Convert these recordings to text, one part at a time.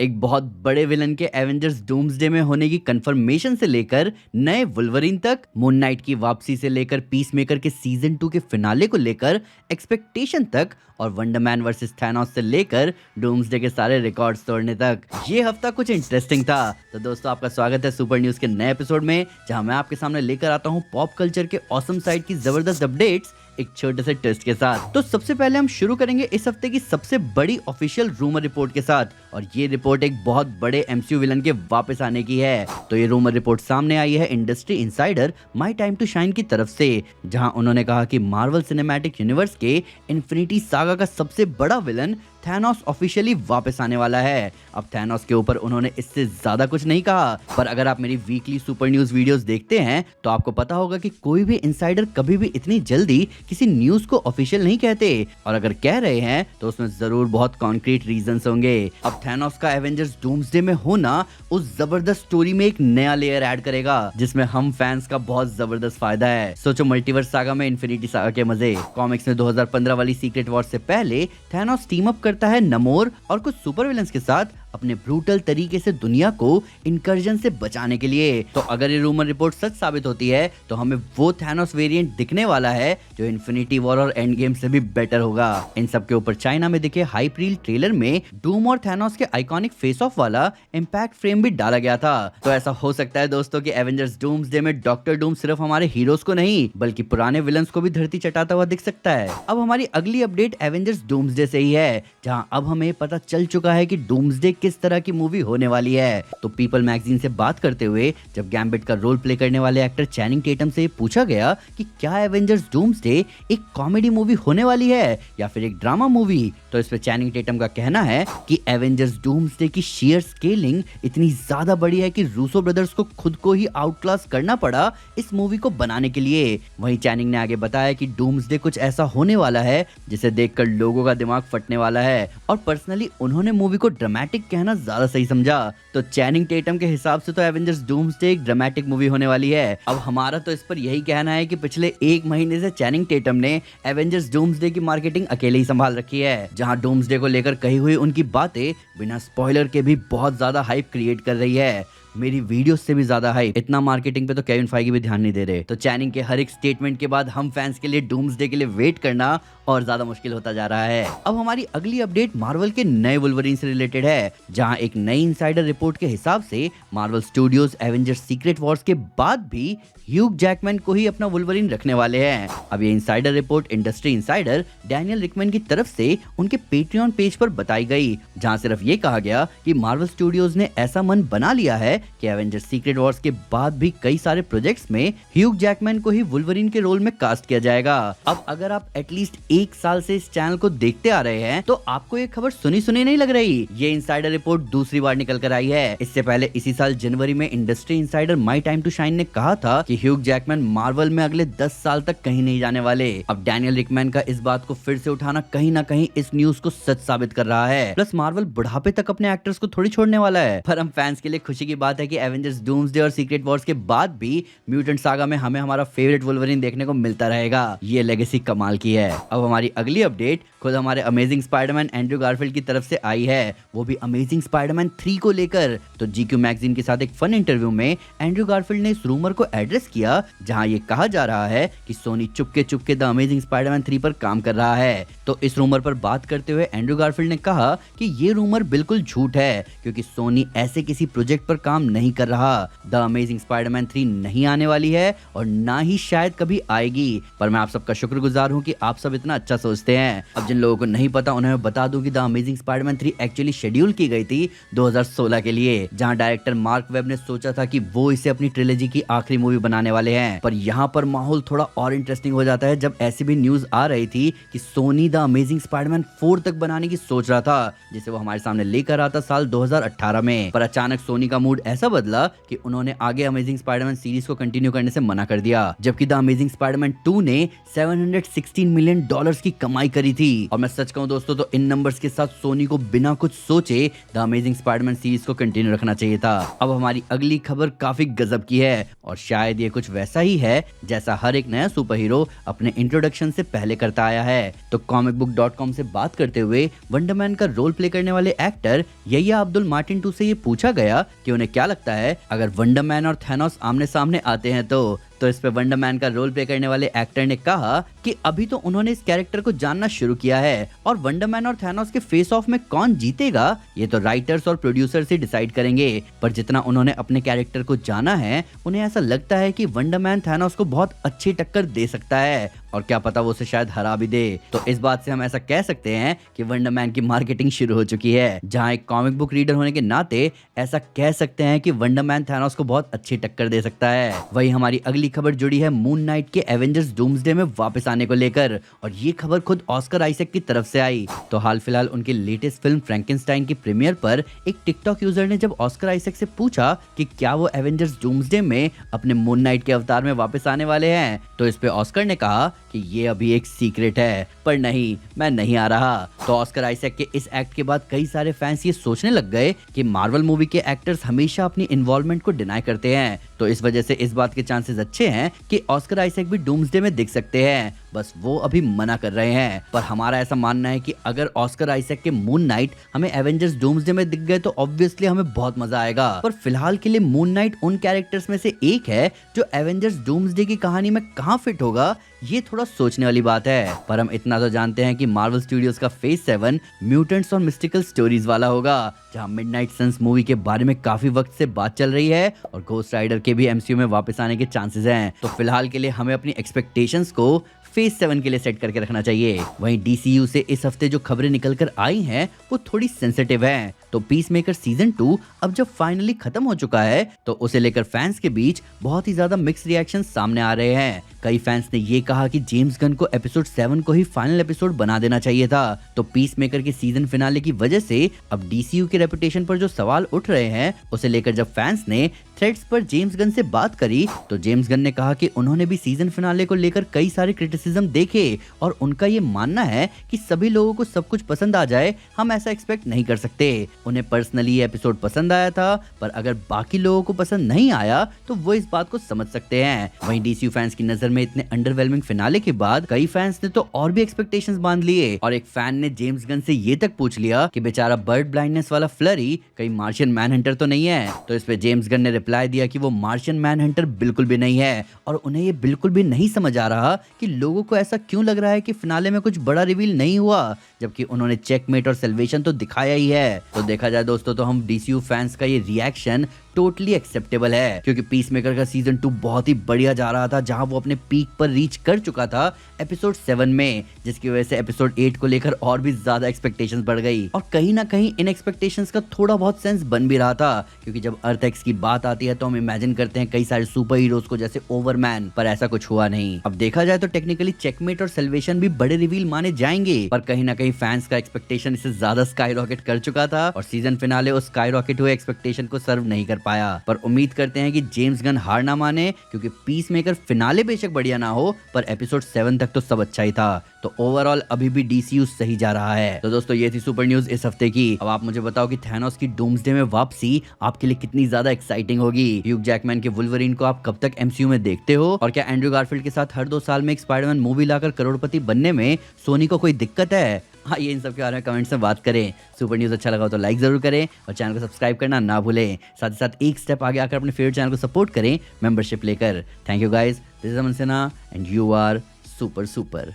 एक बहुत बड़े विलन के एवेंजर्स डूम्सडे में होने की कंफर्मेशन से लेकर नए वुल्वरिन तक, मून नाइट की वापसी से लेकर पीसमेकर के सीजन 2 के फिनाले को लेकर एक्सपेक्टेशन तक, और वंडरमैन वर्सेस थैनोस से लेकर डूम्सडे के सारे रिकॉर्ड्स तोड़ने तक, ये हफ्ता कुछ इंटरेस्टिंग था। तो दोस्तों, आपका स्वागत है सुपर न्यूज के नए एपिसोड में, जहां मैं आपके सामने लेकर आता हूं पॉप कल्चर के ऑसम साइड की जबरदस्त अपडेट्स एक छोटे से ट्विस्ट के साथ। तो सबसे पहले हम शुरू करेंगे इस हफ्ते की सबसे बड़ी ऑफिशियल रूमर रिपोर्ट के साथ, और ये रिपोर्ट एक बहुत बड़े एमसीयू विलन के वापस आने की है। तो ये रूमर रिपोर्ट सामने आई है industry insider My Time To Shine की तरफ से, जहां उन्होंने कहा कि मार्वल सिनेमैटिक यूनिवर्स के इन्फिनिटी सागा का सबसे बड़ा विलन थैनोस ऑफिशियली वापस आने वाला है। अब थैनोस के ऊपर उन्होंने इससे ज्यादा कुछ नहीं कहा, पर अगर आप मेरी वीकली सुपर न्यूज वीडियोस देखते हैं तो आपको पता होगा कि कोई भी इनसाइडर कभी भी इतनी जल्दी किसी न्यूज को ऑफिशियल नहीं कहते, और अगर कह रहे हैं तो उसमें जरूर बहुत कॉन्क्रीट रीजंस होंगे। अब थैनोस का एवेंजर्स डूम्सडे में होना उस जबरदस्त स्टोरी में एक नया लेयर ऐड करेगा, जिसमें हम फैंस का बहुत जबरदस्त फायदा है। सोचो, मल्टीवर्स सागा में इन्फिनिटी सागा के मजे। कॉमिक्स में 2015 वाली सीक्रेट वॉर से पहले थैनोस टीम अप करता है नमोर और कुछ सुपर विलन्स के साथ अपने ब्रूटल तरीके से दुनिया को इनकर्जन से बचाने के लिए। तो अगर ये रूमर रिपोर्ट सच साबित होती है तो हमें वो थैनोस वेरिएंट दिखने वाला है जो इन्फिनिटी वॉर और एंड गेम से भी बेटर होगा। इन सब के ऊपर चाइना में दिखे हाइप रील ट्रेलर में डूम और थैनोस के आइकॉनिक फेस ऑफ वाला इम्पैक्ट फ्रेम भी डाला गया था। तो ऐसा हो सकता है दोस्तों कि एवेंजर्स डूम्सडे में डॉक्टर डूम सिर्फ हमारे हीरोज को नहीं बल्कि पुराने विलन्स को भी धरती चटाता हुआ दिख सकता है। अब हमारी अगली अपडेट एवेंजर्स डूम्सडे से ही है, जहां अब हमें पता चल चुका है कि डूम्सडे किस तरह की मूवी होने वाली है। तो पीपल मैगजीन से बात करते हुए जब गैम्बिट का रोल प्ले करने वाले एक्टर चैनिंग टेटम से पूछा गया कि क्या एवेंजर्स डूम्सडे एक कॉमेडी मूवी होने वाली है या फिर एक ड्रामा मूवी, तो इस पे चैनिंग टेटम का कहना है कि एवेंजर्स डूम्सडे की शेयर स्केलिंग इतनी ज्यादा बड़ी है कि रूसो ब्रदर्स को खुद को ही आउटक्लास करना पड़ा इस मूवी को बनाने के लिए। वहीं चैनिंग ने आगे बताया कि डूम्सडे कुछ ऐसा होने वाला है जिसे देखकर लोगों का दिमाग फटने वाला है, और पर्सनली उन्होंने मूवी को ड्रामेटिक कहना ज्यादा सही समझा। तो चैनिंग टेटम के हिसाब से तो एवेंजर्स डूम्सडे एक ड्रामेटिक मूवी होने वाली है। अब हमारा तो इस पर यही कहना है कि पिछले एक महीने से चैनिंग टेटम ने एवेंजर्स डूम्सडे की मार्केटिंग अकेले ही संभाल रखी है, जहां डूम्सडे को लेकर कही हुई उनकी बातें बिना स्पॉइलर के भी बहुत ज्यादा हाइप क्रिएट कर रही है। मेरी वीडियो से भी ज्यादा हाइप। इतना मार्केटिंग पे तो केविन फाइगी भी ध्यान नहीं दे रहे। तो चैनिंग के हर एक स्टेटमेंट के बाद हम फैंस के लिए डूम्सडे के लिए वेट करना और ज्यादा मुश्किल होता जा रहा है। अब हमारी अगली अपडेट मार्वल के नए वुल्वरिन से रिलेटेड है, जहां एक नई इनसाइडर रिपोर्ट के हिसाब से Marvel studios Avengers secret Wars के बाद भी ह्यूग जैकमैन को ही अपना वुल्वरिन रखने वाले हैं। अब ये insider report industry insider Daniel Rickman की तरफ से उनके पेट्रियन पेज पर बताई गई, जहां सिर्फ ये कहा गया कि मार्वल स्टूडियोज ने ऐसा मन बना लिया है कि एवेंजर्स सीक्रेट वॉर्स के बाद भी कई सारे प्रोजेक्ट्स में ह्यूग जैकमैन को ही वुल्वरिन के रोल में कास्ट किया जाएगा। अब अगर आप एटलीस्ट एक साल से इस चैनल को देखते आ रहे हैं तो आपको ये खबर सुनी सुनी नहीं लग रही। ये इनसाइडर रिपोर्ट दूसरी बार निकल कर आई है। इससे पहले इसी साल जनवरी में industry insider My Time To Shine ने कहा था कि ह्यूग जैकमैन मार्वल में अगले 10 साल तक कहीं नहीं जाने वाले। अब डैनियल रिकमैन का इस बात को फिर से उठाना कहीं ना कहीं इस न्यूज को सच साबित कर रहा है। प्लस मार्वल बुढ़ापे तक अपने एक्टर्स को थोड़ी छोड़ने वाला है। पर हम फैंस के लिए खुशी की बात है कि एवेंजर्स डूम्सडे और सीक्रेट वॉर्स के बाद भी म्यूटेंट सागा में हमें हमारा फेवरेट वुल्वरिन देखने को मिलता रहेगा। ये लेगेसी कमाल की है। अब हमारी अगली अपडेट खुद हमारे अमेजिंग स्पाइडरमैन एंड्रयू गारफील्ड की तरफ से आई है, वो भी अमेजिंग स्पाइडरमैन 3 को लेकर। तो जीक्यू मैगजीन के साथ एक फन इंटरव्यू में एंड्रयू गारफील्ड ने इस रूमर को एड्रेस किया, जहां ये कहा जा रहा है कि Soni Chupke Chupke the amazing Spiderman 3 पर काम कर रहा है। तो इस रूमर पर बात करते हुए एंड्रयू गारफील्ड ने कहा कि ये रूमर बिल्कुल झूठ है, क्योंकि सोनी ऐसे किसी प्रोजेक्ट पर काम नहीं कर रहा। द अमेजिंग स्पाइडरमैन 3 नहीं आने वाली है और ना ही शायद कभी आएगी। पर मैं आप सबका शुक्रगुजार हूं कि आप सब इतना अच्छा सोचते हैं। अब जिन लोगों को नहीं पता उन्हें मैं बता दूं कि the amazing Spiderman 3 actually schedule की गई थी 2016 के लिए, जहां डायरेक्टर मार्क वेब ने सोचा था कि वो इसे अपनी ट्रिलॉजी की आखिरी मूवी बनाने वाले हैं। पर यहाँ पर माहौल थोड़ा और इंटरेस्टिंग हो जाता है जब ऐसी भी न्यूज आ रही थी कि सोनी द अमेजिंग स्पाइडरमैन 4 तक बनाने की सोच रहा था, जिसे वो हमारे सामने लेकर आता साल 2018 में। पर अचानक सोनी का मूड ऐसा बदला कि उन्होंने आगे अमेजिंग स्पाइडरमैन सीरीज को कंटिन्यू करने से मना कर दिया, जबकि द अमेजिंग स्पाइडरमैन 2 ने 716 मिलियन डॉलर्स की कमाई करी थी। और मैं सच कहूं दोस्तों तो इन नंबर्स के साथ सोनी को बिना कुछ सोचे द अमेजिंग स्पाइडरमैन सीरीज को कंटिन्यू रखना चाहिए था। अब हमारी अगली खबर काफी गजब की है और शायद ये कुछ वैसा ही है जैसा हर एक नया सुपर हीरो अपने इंट्रोडक्शन से पहले करता आया है। तो comicbook.com से बात करते हुए वंडरमैन का रोल प्ले करने वाले एक्टर यहिया अब्दुल मार्टिन 2 से ये पूछा गया कि उन्हें क्या लगता है अगर वंडरमैन और थैनोस आमने सामने आते हैं तो इस पे वंडरमैन का रोल प्ले करने वाले एक्टर ने कहा कि अभी तो उन्होंने इस कैरेक्टर को जानना शुरू किया है और वंडरमैन और थैनोस के फेस ऑफ में कौन जीतेगा ये तो राइटर्स और प्रोड्यूसर्स ही डिसाइड करेंगे। पर जितना उन्होंने अपने कैरेक्टर को जाना है उन्हें ऐसा लगता है कि वंडरमैन थैनोस को बहुत अच्छी टक्कर दे सकता है और क्या पता वो उसे शायद हरा भी दे। तो इस बात से हम ऐसा कह सकते हैं कि वंडरमैन की मार्केटिंग शुरू हो चुकी है। जहां एक कॉमिक बुक रीडर होने के नाते ऐसा कह सकते हैं कि वंडरमैन थैनोस को बहुत अच्छी टक्कर दे सकता है। वही हमारी अगली खबर जुड़ी है मून नाइट के एवेंजर्स डूम्सडे में वापस आने को लेकर और ये खबर खुद ऑस्कर आइजैक की तरफ से आई। तो हाल फिलहाल उनकी लेटेस्ट फिल्म फ्रैंकेनस्टाइन की प्रीमियर पर एक टिकटॉक यूजर ने जब ऑस्कर आइजैक से पूछा कि क्या वो एवेंजर्स डूम्सडे में अपने मून नाइट के अवतार में वापस आने वाले हैं, तो इस पे ऑस्कर ने कहा कि ये अभी एक सीक्रेट है, पर नहीं, मैं नहीं आ रहा। तो ऑस्कर आइजैक के इस एक्ट के बाद कई सारे फैंस ये सोचने लग गए कि मार्वल मूवी के एक्टर्स हमेशा अपनी इन्वॉल्वमेंट को डिनाई करते हैं, तो इस वजह से इस बात के चांसेस अच्छे हैं कि ऑस्कर आइजैक भी डूम्सडे में दिख सकते हैं, बस वो अभी मना कर रहे हैं। पर हमारा ऐसा मानना है कि अगर ऑस्कर आइजैक के मून नाइट हमें एवेंजर्स डूम्सडे में दिख गए तो ऑब्वियसली हमें बहुत मजा आएगा। पर फिलहाल के लिए मून नाइट उन कैरेक्टर्स में से एक है जो एवेंजर्स डूम्सडे की कहानी में कहां फिट होगा, ये थोड़ा सोचने वाली बात है। पर हम इतना तो जानते हैं कि मार्वल स्टूडियोज का फेज 7 म्यूटेंट्स और मिस्टिकल स्टोरीज वाला होगा, जहां मिडनाइट सन्स मूवी के बारे में काफी वक्त से बात चल रही है और घोस्ट राइडर के भी एमसीयू में वापस आने के चांसेस हैं। तो फिलहाल के लिए हमें अपनी एक्सपेक्टेशंस को फेज 7 के लिए सेट करके रखना चाहिए। वहीं डीसीयू से इस हफ्ते जो खबरें निकल कर आई हैं वो थोड़ी सेंसिटिव हैं। तो पीसमेकर सीजन 2 अब जब फाइनली खत्म हो चुका है तो उसे लेकर फैंस के बीच बहुत ही ज्यादा मिक्स रिएक्शन सामने आ रहे हैं। कई फैंस ने ये कहा कि जेम्स गन को एपिसोड 7 को ही फाइनल एपिसोड बना देना चाहिए था। तो पीसमेकर के सीजन फिनाले की वजह से अब डीसीयू के रेपुटेशन पर जो सवाल उठ रहे हैं उसे लेकर जब फैंस ने थ्रेड्स पर जेम्स गन से बात करी तो जेम्स गन ने कहा कि उन्होंने भी सीजन फिनाले को लेकर कई सारे क्रिटिसिज्म देखे और उनका ये मानना है कि सभी लोगों को सब कुछ पसंद आ जाए, हम ऐसा एक्सपेक्ट नहीं कर सकते। उन्हें पर्सनली ये एपिसोड पसंद आया था, पर अगर बाकी लोगों को पसंद नहीं आया तो वो इस बात को समझ सकते हैं। वहीं डीसीयू फैंस की नजर में इतने अंडरवेलमिंग फिनाले के बाद कई फैंस ने तो और भी एक्सपेक्टेशंस बांध लिए और एक फैन ने जेम्स गन से ये तक पूछ लिया कि बेचारा बर्ड ब्लाइंडनेस वाला फ्लरी कहीं मार्शियन मैनहंटर तो नहीं है। तो इस पे जेम्स गन ने रिप्लाई दिया कि वो मार्शियन मैनहंटर बिल्कुल भी नहीं है और उन्हें ये बिल्कुल भी नहीं समझ आ रहा कि लोगों को ऐसा क्यों लग रहा है कि फिनाले में कुछ बड़ा रिवील नहीं हुआ, जबकि उन्होंने चेकमेट और सेल्वेशन तो दिखाया ही है। तो देखा जाए दोस्तों तो हम डीसीयू फैंस का ये रिएक्शन टोटली एक्सेप्टेबल है, क्योंकि पीसमेकर का सीजन 2 बहुत ही बढ़िया जा रहा था, जहां वो अपने पीक पर रीच कर चुका था एपिसोड 7 में, जिसकी वजह से एपिसोड 8 को लेकर और भी ज्यादा एक्सपेक्टेशंस बढ़ गई। और कहीं ना कहीं इन एक्सपेक्टेशंस का थोड़ा बहुत सेंस बन भी रहा था, क्योंकि जब अर्थ एक्स की बात आती है तो हम इमेजिन करते हैं कई सारे सुपर हीरोज को जैसे ओवरमैन, पर ऐसा कुछ हुआ नहीं। अब देखा जाए तो टेक्निकली चेकमेट और सेल्वेशन भी बड़े रिवील माने जाएंगे, पर कहीं ना कहीं फैंस का एक्सपेक्टेशन इससे ज्यादा स्काई रॉकेट कर चुका था और सीजन फिनाले उस स्काई रॉकेट हुए एक्सपेक्टेशन को सर्व नहीं कर पाया। पर उम्मीद करते हैं कि जेम्स गन हार ना माने, क्योंकि पीसमेकर फिनाले बेशक बढ़िया ना हो पर एपिसोड 7 तक तो सब अच्छा ही था। तो ओवरऑल अभी भी डीसीयू सही जा रहा है। तो दोस्तों ये थी सुपर न्यूज इस हफ्ते की। अब आप मुझे बताओ कि थैनोस की डूम्सडे में वापसी आपके लिए कितनी ज्यादा एक्साइटिंग होगी। ह्यूग जैकमैन के वुल्वरीन को आप कब तक एमसीयू में देखते हो, और क्या एंड्रयू गारफील्ड के साथ हर 2 साल में एक स्पाइडरमैन मूवी लाकर करोड़पति बनने में सोनी को कोई दिक्कत है? हाँ, ये इन सब के बारे में कमेंट्स में बात करें। सुपर न्यूज़ अच्छा लगा हो तो लाइक जरूर करें और चैनल को सब्सक्राइब करना ना भूलें। साथ ही साथ एक स्टेप आगे आकर अपने फेवरेट चैनल को सपोर्ट करें मेंबरशिप लेकर। Thank you guys, this is Aman Sinha and you are super super.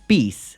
Piece.